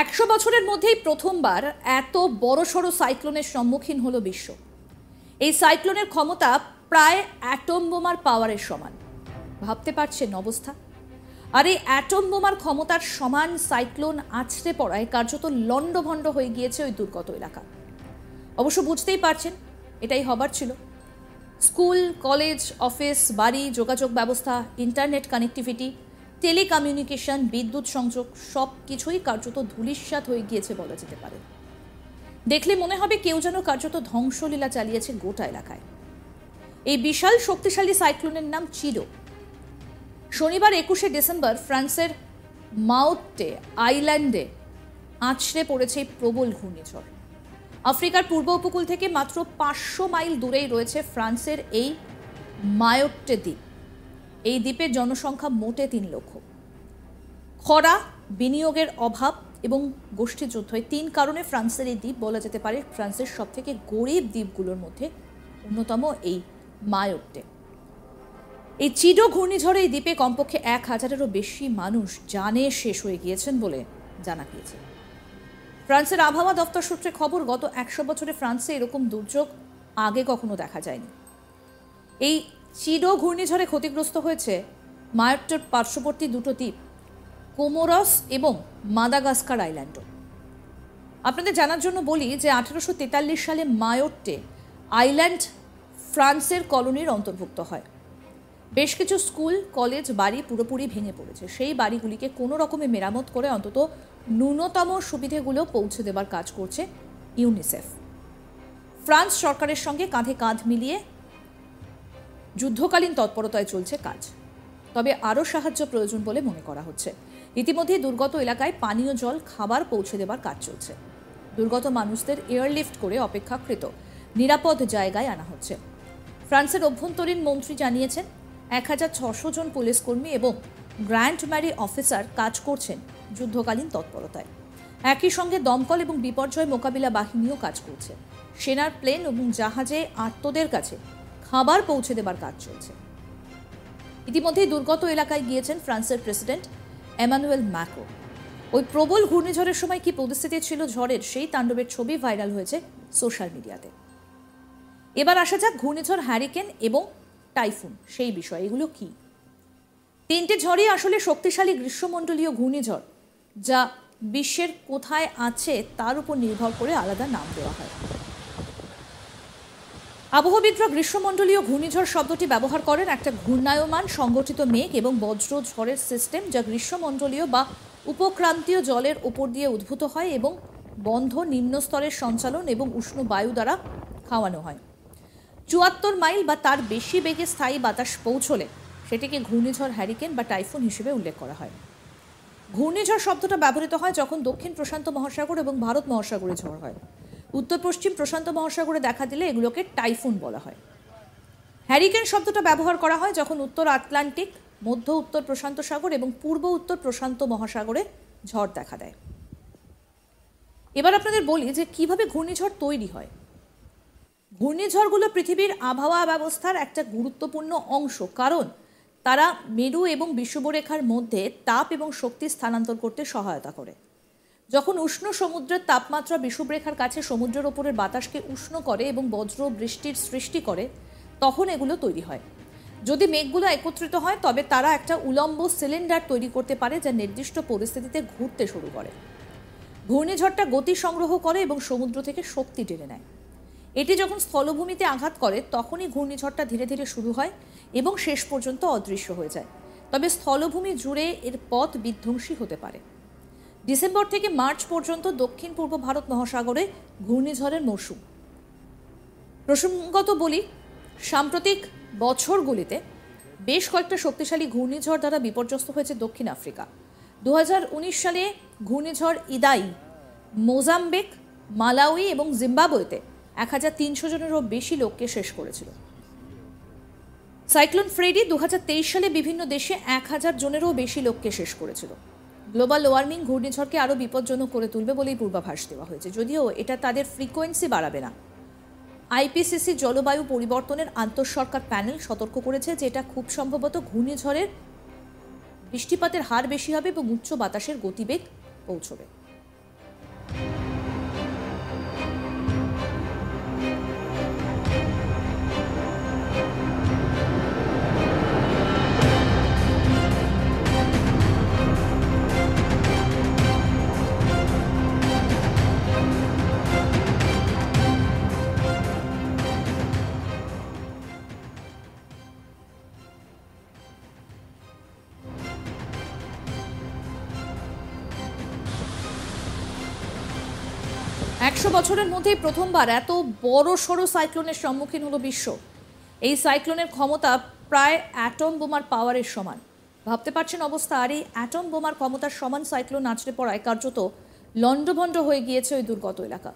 100 বছরের মধ্যেই প্রথমবার এত বড়সড় সাইক্লোনের সম্মুখীন হলো বিশ্ব। এই সাইক্লোনের ক্ষমতা প্রায় অ্যাটম বোমার পাওয়ারের সমান। ভাবতে পারছেন অবস্থা? আর এই অ্যাটম বোমার ক্ষমতার সমান সাইক্লোন আছড়ে পড়ায় কার্যত লণ্ডভণ্ড হয়ে গিয়েছে ওই দুর্গত এলাকা। অবশ্য বুঝতেই পারছেন এটাই হবার ছিল। স্কুল, কলেজ, অফিস, বাড়ি, যোগাযোগ ব্যবস্থা, ইন্টারনেট কানেক্টিভিটি, টেলিকমিউনিকেশন, বিদ্যুৎ সংযোগ সব কিছুই কার্যত ধূলিসাৎ হয়ে গিয়েছে বলা যেতে পারে। দেখলে মনে হবে কেউ যেন কার্যত ধ্বংসলীলা চালিয়েছে গোটা এলাকায়। এই বিশাল শক্তিশালী সাইক্লোনের নাম চিডো। শনিবার 21শে ডিসেম্বর ফ্রান্সের মাউটে আইল্যান্ডে আছড়ে পড়েছে এই প্রবল ঘূর্ণিঝড়। আফ্রিকার পূর্ব উপকূল থেকে মাত্র 500 মাইল দূরেই রয়েছে ফ্রান্সের এই মায়োট্টে দ্বীপ। এই দ্বীপের জনসংখ্যা মোটে 3 লক্ষ। খরা, বিনিয়োগের অভাব এবং গোষ্ঠীযুদ্ধ, এই 3 কারণে ফ্রান্সের এই দ্বীপ বলা যেতে পারে ফ্রান্সের সবথেকে গরিব দ্বীপগুলোর মধ্যে অন্যতম এই মায়োট্টে। এই চিডো ঘূর্ণিঝড়ে এই দ্বীপে কমপক্ষে 1000-এরও বেশি মানুষ জানে শেষ হয়ে গিয়েছেন বলে জানা গিয়েছে। ফ্রান্সের আবহাওয়া দপ্তর সূত্রে খবর, গত 100 বছরে ফ্রান্সে এরকম দুর্যোগ আগে কখনো দেখা যায়নি। এই চিডো ঘূর্ণিঝড়ে ক্ষতিগ্রস্ত হয়েছে মায়োট্টের পার্শ্ববর্তী দুটো দ্বীপ, কোমোরস এবং মাদাগাস্কার আইল্যান্ডও। আপনাদের জানার জন্য বলি যে 1843 সালে মায়োট্টে আইল্যান্ড ফ্রান্সের কলোনির অন্তর্ভুক্ত হয়। বেশ কিছু স্কুল, কলেজ, বাড়ি পুরোপুরি ভেঙে পড়েছে। সেই বাড়িগুলিকে কোনো রকমে মেরামত করে অন্তত ন্যূনতম সুবিধেগুলো পৌঁছে দেবার কাজ করছে ইউনিসেফ। ফ্রান্স সরকারের সঙ্গে কাঁধে কাঁধ মিলিয়ে যুদ্ধকালীন তৎপরতায় চলছে কাজ। তবে আরও সাহায্য প্রয়োজন বলে মনে করা হচ্ছে। ইতিমধ্যে দুর্গত এলাকায় পানীয় জল, খাবার পৌঁছে দেবার কাজ চলছে। দুর্গত মানুষদের এয়ারলিফট করে অপেক্ষাকৃত নিরাপদ জায়গায় আনা হচ্ছে। ফ্রান্সের অভ্যন্তরীণ মন্ত্রী জানিয়েছেন 1600 জন পুলিশকর্মী এবং গ্র্যান্ড ম্যারি অফিসার কাজ করছেন যুদ্ধকালীন তৎপরতায়। একই সঙ্গে দমকল এবং বিপর্যয় মোকাবিলা বাহিনীও কাজ করছে। সেনার প্লেন এবং জাহাজে আর্তদের কাছে খাবার পৌঁছে দেবার কাজ চলছে। ইতিমধ্যে দুর্গত এলাকায় গিয়েছেন ফ্রান্সের প্রেসিডেন্ট এমানুয়েল ম্যাক্রো। ওই প্রবল ঘূর্ণিঝড়ের সময় কি পরিস্থিতি ছিল ঝড়ের, সেই তাণ্ডবের ছবি ভাইরাল হয়েছে সোশ্যাল মিডিয়াতে। এবার আসা যাক ঘূর্ণিঝড় হ্যারিকেন এবং টাইফুন সেই বিষয়। এগুলো কি? 3টে ঝড়ই আসলে শক্তিশালী গ্রীষ্মমণ্ডলীয় ঘূর্ণিঝড়, যা বিশ্বের কোথায় আছে তার উপর নির্ভর করে আলাদা নাম দেওয়া হয়। আবহবিদরা গ্রীষ্মমণ্ডলীয় ঘূর্ণিঝড় শব্দটি ব্যবহার করেন একটা ঘূর্ণায়মান সংগঠিত মেঘ এবং বজ্র ঝড়ের সিস্টেম, যা গ্রীষ্মমণ্ডলীয় বা উপক্রান্তীয় জলের উপর দিয়ে উদ্ভূত হয় এবং বন্ধ নিম্নস্তরের সঞ্চালন এবং উষ্ণ বায়ু দ্বারা খাওয়ানো হয়। 74 মাইল বা তার বেশি বেগে স্থায়ী বাতাস পৌঁছলে সেটিকে ঘূর্ণিঝড় হ্যারিকেন বা টাইফুন হিসেবে উল্লেখ করা হয়। ঘূর্ণিঝড় শব্দটা ব্যবহৃত হয় যখন দক্ষিণ প্রশান্ত মহাসাগর এবং ভারত মহাসাগরে ঝড় হয়। উত্তর পশ্চিম প্রশান্ত মহাসাগরে দেখা দিলে এগুলোকে টাইফুন বলা হয়। হ্যারিকেন শব্দটা ব্যবহার করা হয় যখন উত্তর আটলান্টিক, মধ্য উত্তর প্রশান্ত সাগর এবং পূর্ব উত্তর প্রশান্ত মহাসাগরে ঝড় দেখা দেয়। এবার আপনাদের বলি যে কিভাবে ঘূর্ণিঝড় তৈরি হয়। ঘূর্ণিঝড়গুলো পৃথিবীর আবহাওয়া ব্যবস্থার একটা গুরুত্বপূর্ণ অংশ, কারণ তারা মেরু এবং বিষুবরেখার মধ্যে তাপ এবং শক্তি স্থানান্তর করতে সহায়তা করে। যখন উষ্ণ সমুদ্রের তাপমাত্রা বিষুবরেখার কাছে সমুদ্রের ওপরের বাতাসকে উষ্ণ করে এবং বজ্র বৃষ্টির সৃষ্টি করে, তখন এগুলো তৈরি হয়। যদি মেঘগুলো একত্রিত হয় তবে তারা একটা উলম্ব সিলিন্ডার তৈরি করতে পারে, যা নির্দিষ্ট পরিস্থিতিতে ঘুরতে শুরু করে। ঘূর্ণিঝড়টা গতি সংগ্রহ করে এবং সমুদ্র থেকে শক্তি টেনে নেয়। এটি যখন স্থলভূমিতে আঘাত করে তখনই ঘূর্ণিঝড়টা ধীরে ধীরে শুরু হয় এবং শেষ পর্যন্ত অদৃশ্য হয়ে যায়। তবে স্থলভূমি জুড়ে এর পথ বিধ্বংসী হতে পারে। ডিসেম্বর থেকে মার্চ পর্যন্ত দক্ষিণ পূর্ব ভারত মহাসাগরে ঘূর্ণিঝড়ের মৌসুম। প্রসঙ্গত বলি, সাম্প্রতিক বছরগুলিতে বেশ কয়েকটা শক্তিশালী ঘূর্ণিঝড় দ্বারা বিপর্যস্ত হয়েছে দক্ষিণ আফ্রিকা। 2019 সালে ঘূর্ণিঝড় ইদাই মোজাম্বিক, মালাউই এবং জিম্বাবুয়েতে 1300 জনেরও বেশি লোককে শেষ করেছিল। সাইক্লোন ফ্রেডি 2023 সালে বিভিন্ন দেশে 1000 জনেরও বেশি লোককে শেষ করেছিল। গ্লোবাল ওয়ার্মিং ঘূর্ণিঝড়কে আরও বিপজ্জনক করে তুলবে বলেই পূর্বাভাস দেওয়া হয়েছে, যদিও এটা তাদের ফ্রিকোয়েন্সি বাড়াবে না। আইপিসিসি জলবায়ু পরিবর্তনের আন্তঃসরকার প্যানেল সতর্ক করেছে যে এটা খুব সম্ভবত ঘূর্ণিঝড়ের বৃষ্টিপাতের হার বেশি হবে এবং উচ্চ বাতাসের গতিবেগ পৌঁছবে। 100 বছরের মধ্যে প্রথমবার এত বড় সড়ো সাইক্লোনের সম্মুখীন হলো বিশ্ব। এই সাইক্লোনের ক্ষমতা প্রায় অ্যাটম বোমার পাওয়ারের সমান। ভাবতে পারছেন অবস্থা। আর এই অ্যাটম বোমার ক্ষমতার সমান সাইক্লোন আছড়ে পড়ায় কার্যত লণ্ডভণ্ড হয়ে গিয়েছে ওই দুর্গত এলাকা।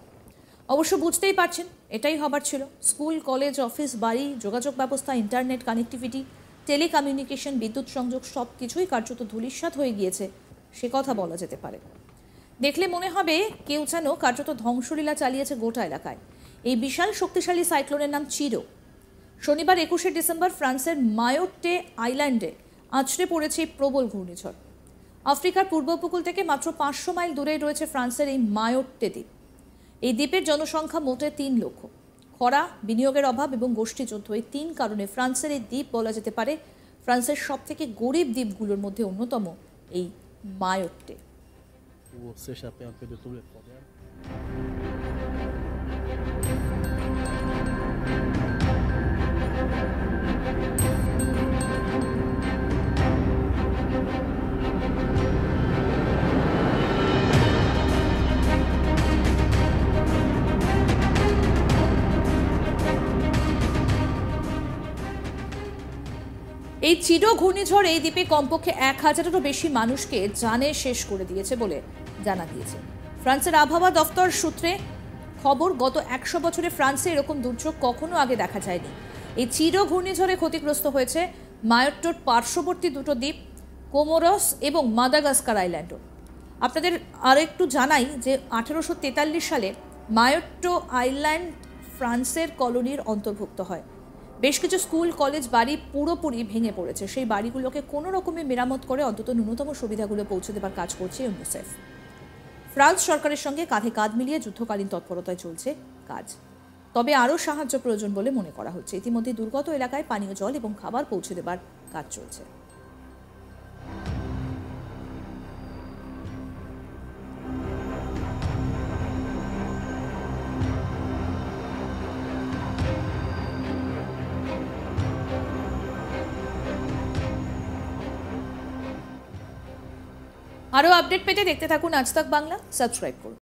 অবশ্য বুঝতেই পারছেন, এটাই হবার ছিল। স্কুল, কলেজ, অফিস, বাড়ি, যোগাযোগ ব্যবস্থা, ইন্টারনেট কানেক্টিভিটি, টেলিকমিউনিকেশন, বিদ্যুৎ সংযোগ সব কিছুই কার্যত ধূলিসাৎ হয়ে গিয়েছে, সে কথা বলা যেতে পারে। দেখলে মনে হবে কেউ যেন কার্যত ধ্বংসলীলা চালিয়েছে গোটা এলাকায়। এই বিশাল শক্তিশালী সাইক্লোনের নাম চিরো। শনিবার 21শে ডিসেম্বর ফ্রান্সের মায়োট্টে আইল্যান্ডে আছড়ে পড়েছে প্রবল ঘূর্ণিঝড়। আফ্রিকার পূর্ব উপকূল থেকে মাত্র 500 মাইল দূরেই রয়েছে ফ্রান্সের এই মায়োট্টে দ্বীপ। এই দ্বীপের জনসংখ্যা মোটে 3 লক্ষ। খরা, বিনিয়োগের অভাব এবং গোষ্ঠীযুদ্ধ, এই 3 কারণে ফ্রান্সের এই দ্বীপ বলা যেতে পারে ফ্রান্সের সব থেকে গরিব দ্বীপগুলোর মধ্যে অন্যতম এই মায়োট্টে। Pour s'échapper un peu de tous les problèmes. এই চিরো ঘূর্ণিঝড় এই দ্বীপে কমপক্ষে 1000-এরও বেশি মানুষকে জানে শেষ করে দিয়েছে বলে জানা গিয়েছে। ফ্রান্সের আবহাওয়া দফতর সূত্রে খবর, গত 100 বছরে ফ্রান্সে এরকম দুর্যোগ কখনো আগে দেখা যায়নি। এই চিরো ঘূর্ণিঝড়ে ক্ষতিগ্রস্ত হয়েছে মায়োট্টোর পার্শ্ববর্তী দুটো দ্বীপ, কোমোরস এবং মাদাগাস্কার আইল্যান্ডও। আপনাদের আরেকটু জানাই যে 1843 সালে মায়োট্টো আইল্যান্ড ফ্রান্সের কলোনির অন্তর্ভুক্ত হয়। বেশ কিছু স্কুল, কলেজ, বাড়ি পুরোপুরি ভেঙে পড়েছে। সেই বাড়িগুলোকে কোনো রকমে মেরামত করে অন্তত ন্যূনতম সুবিধাগুলো পৌঁছে দেবার কাজ করছে ইউনিসেফ। ফ্রান্স সরকারের সঙ্গে কাঁধে কাঁধ মিলিয়ে যুদ্ধকালীন তৎপরতায় চলছে কাজ। তবে আরও সাহায্য প্রয়োজন বলে মনে করা হচ্ছে। ইতিমধ্যে দুর্গত এলাকায় পানীয় জল এবং খাবার পৌঁছে দেবার কাজ চলছে। আরও আপডেট পেতে দেখতে থাকুন আজ তাক বাংলা, সাবস্ক্রাইব করুন।